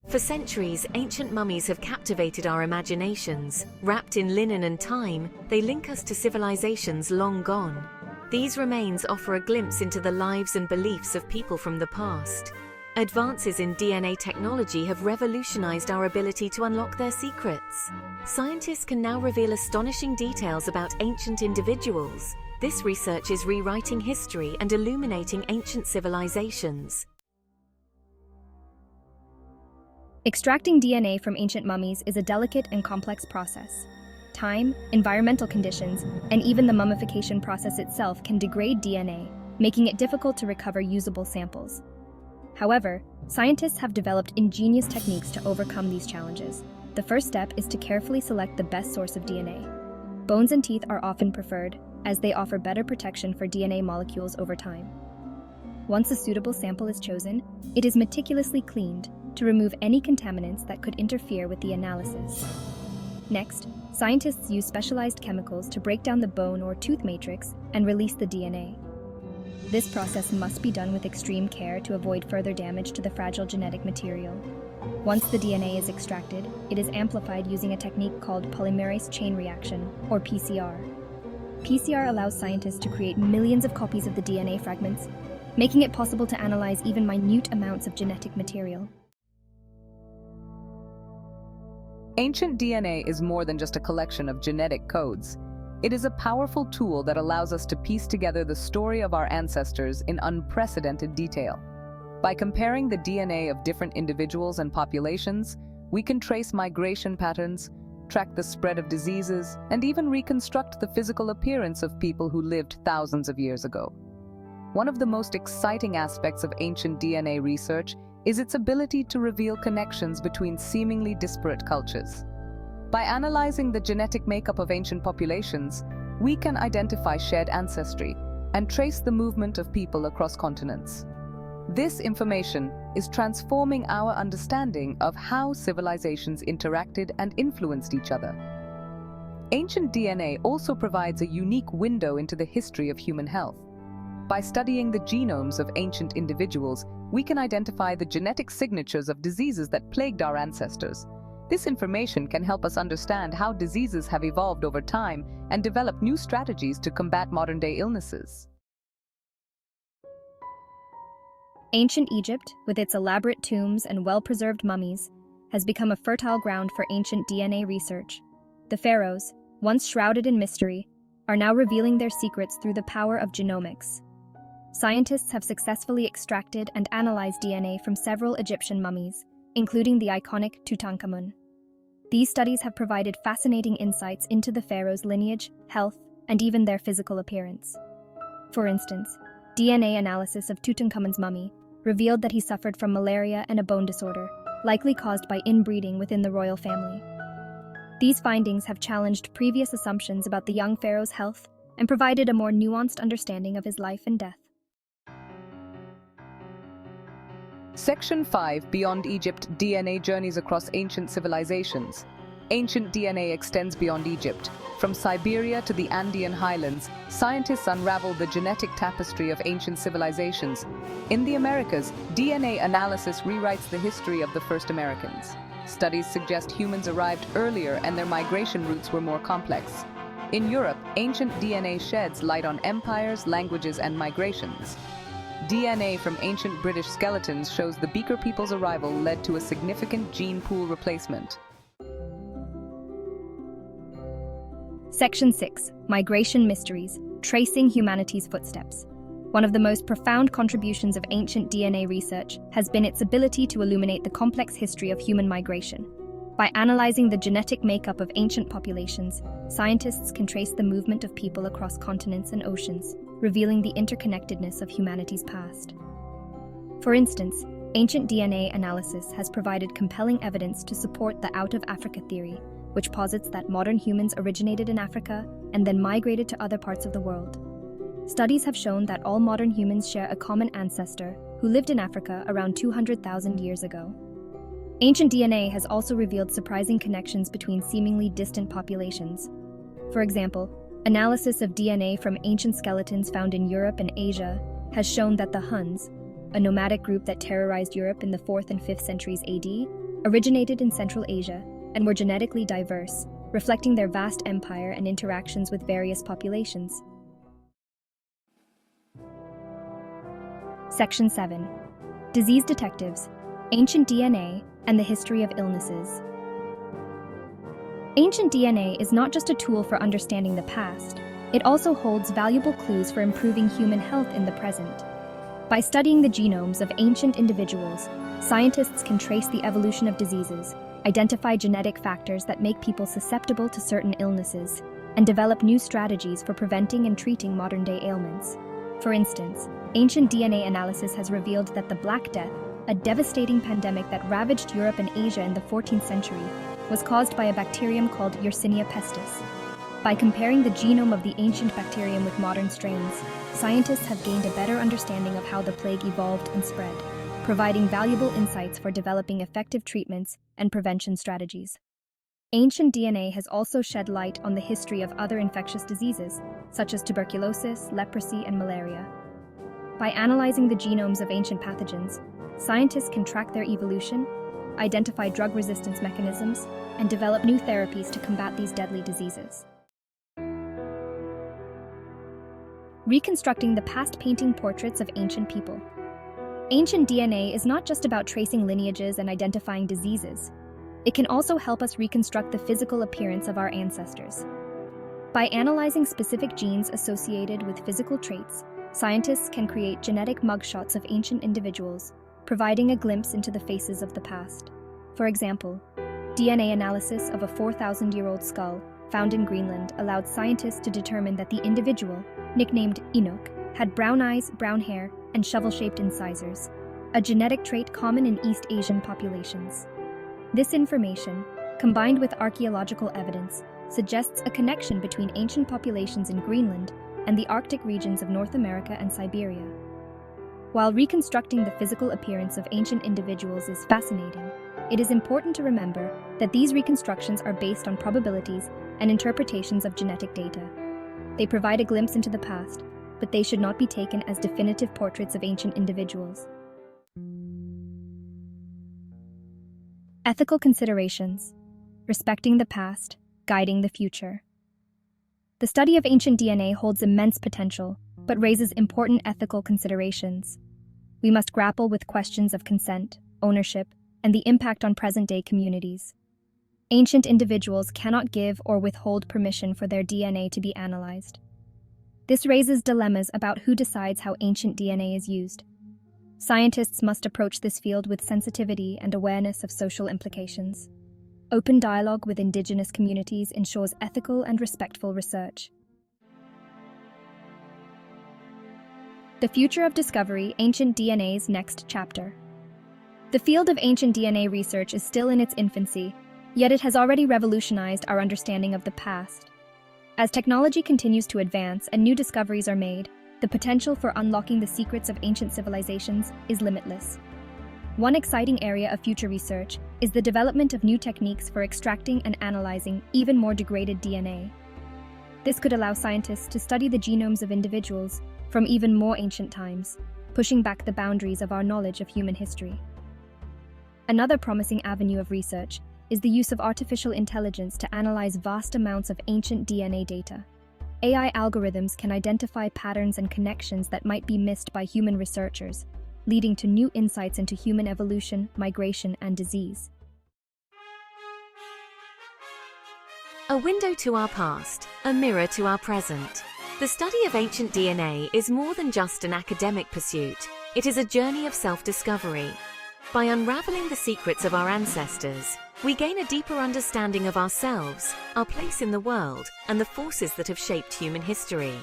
For centuries, ancient mummies have captivated our imaginations. Wrapped in linen and time, they link us to civilizations long gone. These remains offer a glimpse into the lives and beliefs of people from the past. Advances in DNA technology have revolutionized our ability to unlock their secrets. Scientists can now reveal astonishing details about ancient individuals. This research is rewriting history and illuminating ancient civilizations. Extracting DNA from ancient mummies is a delicate and complex process. Time, environmental conditions, and even the mummification process itself can degrade DNA, making it difficult to recover usable samples. However, scientists have developed ingenious techniques to overcome these challenges. The first step is to carefully select the best source of DNA. Bones and teeth are often preferred, as they offer better protection for DNA molecules over time. Once a suitable sample is chosen, it is meticulously cleaned to remove any contaminants that could interfere with the analysis. Next, scientists use specialized chemicals to break down the bone or tooth matrix and release the DNA. This process must be done with extreme care to avoid further damage to the fragile genetic material. Once the DNA is extracted, it is amplified using a technique called polymerase chain reaction, or PCR. PCR allows scientists to create millions of copies of the DNA fragments, making it possible to analyze even minute amounts of genetic material. Ancient DNA is more than just a collection of genetic codes. It is a powerful tool that allows us to piece together the story of our ancestors in unprecedented detail. By comparing the DNA of different individuals and populations, we can trace migration patterns, track the spread of diseases, and even reconstruct the physical appearance of people who lived thousands of years ago. One of the most exciting aspects of ancient DNA research is its ability to reveal connections between seemingly disparate cultures. By analyzing the genetic makeup of ancient populations, we can identify shared ancestry and trace the movement of people across continents. This information is transforming our understanding of how civilizations interacted and influenced each other. Ancient DNA also provides a unique window into the history of human health. By studying the genomes of ancient individuals, we can identify the genetic signatures of diseases that plagued our ancestors. This information can help us understand how diseases have evolved over time and develop new strategies to combat modern-day illnesses. Ancient Egypt, with its elaborate tombs and well-preserved mummies, has become a fertile ground for ancient DNA research. The pharaohs, once shrouded in mystery, are now revealing their secrets through the power of genomics. Scientists have successfully extracted and analyzed DNA from several Egyptian mummies, including the iconic Tutankhamun. These studies have provided fascinating insights into the pharaoh's lineage, health, and even their physical appearance. For instance, DNA analysis of Tutankhamun's mummy revealed that he suffered from malaria and a bone disorder, likely caused by inbreeding within the royal family. These findings have challenged previous assumptions about the young pharaoh's health and provided a more nuanced understanding of his life and death. Section 5, Beyond Egypt, DNA Journeys Across Ancient Civilizations. Ancient DNA extends beyond Egypt. From Siberia to the Andean highlands, scientists unravel the genetic tapestry of ancient civilizations. In the Americas, DNA analysis rewrites the history of the first Americans. Studies suggest humans arrived earlier and their migration routes were more complex. In Europe, ancient DNA sheds light on empires, languages, and migrations. DNA from ancient British skeletons shows the Beaker people's arrival led to a significant gene pool replacement. Section 6. Migration Mysteries, Tracing Humanity's Footsteps. One of the most profound contributions of ancient DNA research has been its ability to illuminate the complex history of human migration. By analyzing the genetic makeup of ancient populations, scientists can trace the movement of people across continents and oceans, revealing the interconnectedness of humanity's past. For instance, ancient DNA analysis has provided compelling evidence to support the Out of Africa theory, which posits that modern humans originated in Africa and then migrated to other parts of the world. Studies have shown that all modern humans share a common ancestor who lived in Africa around 200,000 years ago. Ancient DNA has also revealed surprising connections between seemingly distant populations. For example, analysis of DNA from ancient skeletons found in Europe and Asia has shown that the Huns, a nomadic group that terrorized Europe in the 4th and 5th centuries AD, originated in Central Asia, and were genetically diverse, reflecting their vast empire and interactions with various populations. Section 7. Disease Detectives, Ancient DNA, and the History of Illnesses. Ancient DNA is not just a tool for understanding the past, it also holds valuable clues for improving human health in the present. By studying the genomes of ancient individuals, scientists can trace the evolution of diseases, identify genetic factors that make people susceptible to certain illnesses, and develop new strategies for preventing and treating modern-day ailments. For instance, ancient DNA analysis has revealed that the Black Death, a devastating pandemic that ravaged Europe and Asia in the 14th century, was caused by a bacterium called Yersinia pestis. By comparing the genome of the ancient bacterium with modern strains, scientists have gained a better understanding of how the plague evolved and spread, providing valuable insights for developing effective treatments and prevention strategies. Ancient DNA has also shed light on the history of other infectious diseases, such as tuberculosis, leprosy, and malaria. By analyzing the genomes of ancient pathogens, scientists can track their evolution, identify drug resistance mechanisms, and develop new therapies to combat these deadly diseases. Reconstructing the past, painting portraits of ancient people. Ancient DNA is not just about tracing lineages and identifying diseases. It can also help us reconstruct the physical appearance of our ancestors. By analyzing specific genes associated with physical traits, scientists can create genetic mugshots of ancient individuals, providing a glimpse into the faces of the past. For example, DNA analysis of a 4,000-year-old skull found in Greenland allowed scientists to determine that the individual, nicknamed Enoch, had brown eyes, brown hair, and shovel-shaped incisors, a genetic trait common in East Asian populations. This information, combined with archaeological evidence, suggests a connection between ancient populations in Greenland and the Arctic regions of North America and Siberia. While reconstructing the physical appearance of ancient individuals is fascinating, it is important to remember that these reconstructions are based on probabilities and interpretations of genetic data. They provide a glimpse into the past, but they should not be taken as definitive portraits of ancient individuals. Ethical considerations. Respecting the past, guiding the future. The study of ancient DNA holds immense potential, but raises important ethical considerations. We must grapple with questions of consent, ownership, and the impact on present-day communities. Ancient individuals cannot give or withhold permission for their DNA to be analyzed. This raises dilemmas about who decides how ancient DNA is used. Scientists must approach this field with sensitivity and awareness of social implications. Open dialogue with indigenous communities ensures ethical and respectful research. The Future of Discovery, Ancient DNA's Next Chapter. The field of ancient DNA research is still in its infancy, yet it has already revolutionized our understanding of the past. As technology continues to advance and new discoveries are made, the potential for unlocking the secrets of ancient civilizations is limitless. One exciting area of future research is the development of new techniques for extracting and analyzing even more degraded DNA. This could allow scientists to study the genomes of individuals from even more ancient times, pushing back the boundaries of our knowledge of human history. Another promising avenue of research is the use of artificial intelligence to analyze vast amounts of ancient DNA data. AI algorithms can identify patterns and connections that might be missed by human researchers, leading to new insights into human evolution, migration, and disease. A window to our past, a mirror to our present. The study of ancient DNA is more than just an academic pursuit. It is a journey of self-discovery. By unraveling the secrets of our ancestors, we gain a deeper understanding of ourselves, our place in the world, and the forces that have shaped human history.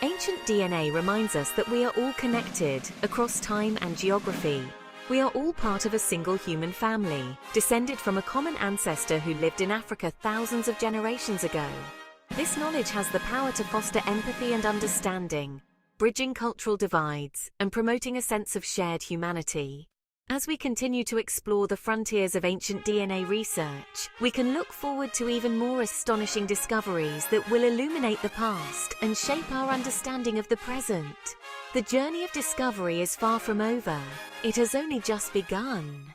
Ancient DNA reminds us that we are all connected across time and geography. We are all part of a single human family, descended from a common ancestor who lived in Africa thousands of generations ago. This knowledge has the power to foster empathy and understanding, bridging cultural divides and promoting a sense of shared humanity. As we continue to explore the frontiers of ancient DNA research, we can look forward to even more astonishing discoveries that will illuminate the past and shape our understanding of the present. The journey of discovery is far from over. It has only just begun.